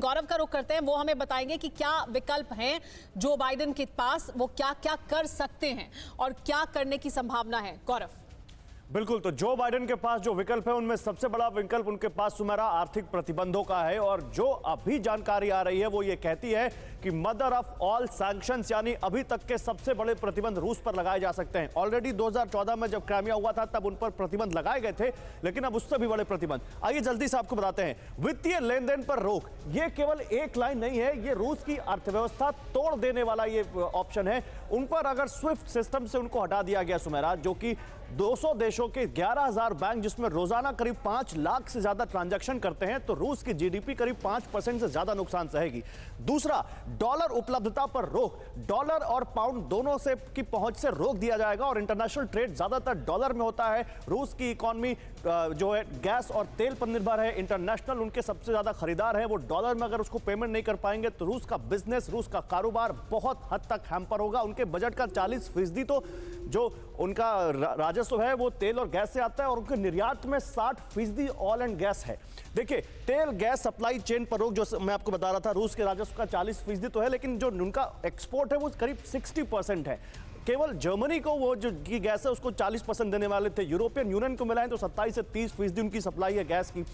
गौरव का रुख करते हैं, वो हमें बताएंगे कि क्या विकल्प हैं जो बाइडेन के पास, वो क्या क्या कर सकते हैं और क्या करने की संभावना है। गौरव। बिल्कुल, तो जो बाइडेन के पास जो विकल्प है उनमें सबसे बड़ा विकल्प उनके पास सुमेरा आर्थिक प्रतिबंधों का है। और जो अभी जानकारी आ रही है वो ये कहती है कि मदर ऑफ ऑल सैंक्शंस, यानी अभी तक के सबसे बड़े प्रतिबंध रूस पर लगाए जा सकते हैं। ऑलरेडी 2014 में जब क्राइमिया हुआ था तब उन पर प्रतिबंध लगाए गए थे, लेकिन अब उससे भी बड़े प्रतिबंध। आइए जल्दी से आपको बताते हैं। वित्तीय लेन देन पर रोक, ये केवल एक लाइन नहीं है, ये रूस की अर्थव्यवस्था तोड़ देने वाला ये ऑप्शन है। उन पर अगर स्विफ्ट सिस्टम से उनको हटा दिया गया सुमेरा, जो कि 200 देशों के 11,000 बैंक जिसमें रोजाना करीब 5 लाख से ज्यादा ट्रांजैक्शन करते हैं, तो रूस की जीडीपी करीब 5% से ज्यादा नुकसान सहेगी। दूसरा, डॉलर उपलब्धता पर रोक, डॉलर और पाउंड दोनों से की पहुंच से रोक दिया जाएगा और इंटरनेशनल ट्रेड ज्यादातर डॉलर में होता है। रूस की इकोनॉमी जो है गैस और तेल पर निर्भर है, इंटरनेशनल उनके सबसे ज्यादा खरीदार है, वो डॉलर में अगर उसको पेमेंट नहीं कर पाएंगे तो रूस का बिजनेस, रूस का कारोबार बहुत हद तक हैम्पर होगा। उनके बजट का 40% तो जो उनका राजस्व है वो तेल और गैस से आता है और उनके निर्यात में 60% ऑयल एंड गैस है। देखिए, तेल गैस सप्लाई चेन पर रोक, जो मैं आपको बता रहा था, रूस के राजस्व का 40% तो है, लेकिन जो उनका एक्सपोर्ट है वो करीब 60% है। केवल जर्मनी को वो जो की गैस है उसको 40% देने वाले थे। यूरोपियन यूनियन को मिलाएं तो 27 से 30% उनकी सप्लाई है गैस की।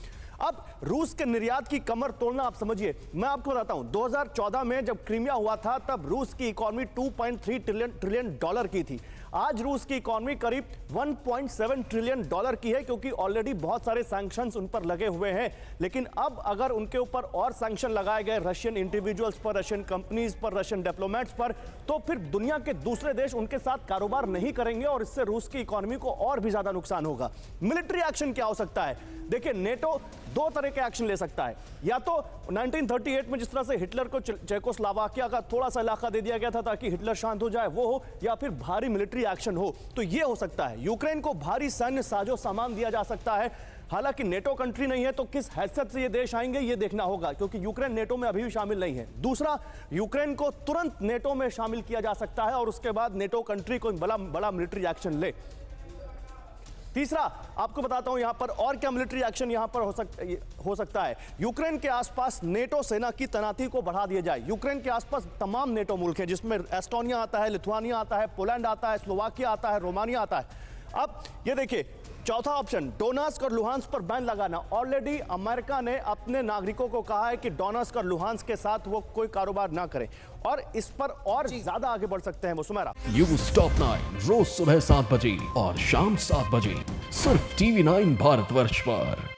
अब रूस के निर्यात की कमर तोड़ना आप समझिए। मैं आपको बताता हूं, 2014 में जब क्रीमिया हुआ था तब रूस की इकोनॉमी 2.3 ट्रिलियन डॉलर की थी। आज रूस की इकोनॉमी करीब 1.7 ट्रिलियन डॉलर की है, क्योंकि ऑलरेडी बहुत सारे सैंक्शंस उन पर लगे हुए हैं। लेकिन अब अगर उनके ऊपर और सैंक्शन लगाए गए रशियन इंडिविजुअल्स पर, रशियन कंपनीज पर, रशियन डिप्लोमेट्स पर, तो फिर दुनिया के दूसरे देश उनके साथ कारोबार नहीं करेंगे और इससे रूस की इकोनॉमी को और भी ज्यादा नुकसान होगा। मिलिट्री एक्शन क्या हो सकता है? देखिए, नेटो दो तरह के एक्शन ले सकता है। या तो 1938 में जिस तरह से हिटलर को चेकोस्लोवाकिया का थोड़ा सा इलाका दे दिया गया था ताकि हिटलर शांत हो जाए, वो हो, या फिर भारी मिलिट्री एक्शन हो। तो ये हो सकता है। यूक्रेन को भारी सैन्य साजो सामान दिया जा सकता है। हालांकि नेटो कंट्री नहीं है तो किस हैसियत से ये देश आएंगे ये देखना होगा, क्योंकि यूक्रेन नेटो में अभी भी शामिल नहीं है। दूसरा, यूक्रेन को तुरंत नेटो में शामिल किया जा सकता है और उसके बाद नेटो कंट्री कोई बड़ा मिलिट्री एक्शन ले। तीसरा, आपको बताता हूं यहां पर और क्या मिलिट्री एक्शन यहां पर हो सकता है। यूक्रेन के आसपास नेटो सेना की तैनाती को बढ़ा दिया जाए। यूक्रेन के आसपास तमाम नेटो मुल्क हैं, जिसमें एस्टोनिया आता है, लिथुआनिया आता है, पोलैंड आता है, स्लोवाकिया आता है, रोमानिया आता है। अब ये देखिए, चौथा ऑप्शन, डोनेट्स्क और लुहांस्क पर बैन लगाना। ऑलरेडी अमेरिका ने अपने नागरिकों को कहा है कि डोनेट्स्क और लुहांस्क के साथ वो कोई कारोबार ना करें और इस पर और ज्यादा आगे बढ़ सकते हैं वो सुमेरा। न्यूज़ टॉप 9 रोज सुबह 7 बजे और शाम 7 बजे सिर्फ TV9 भारतवर्ष पर।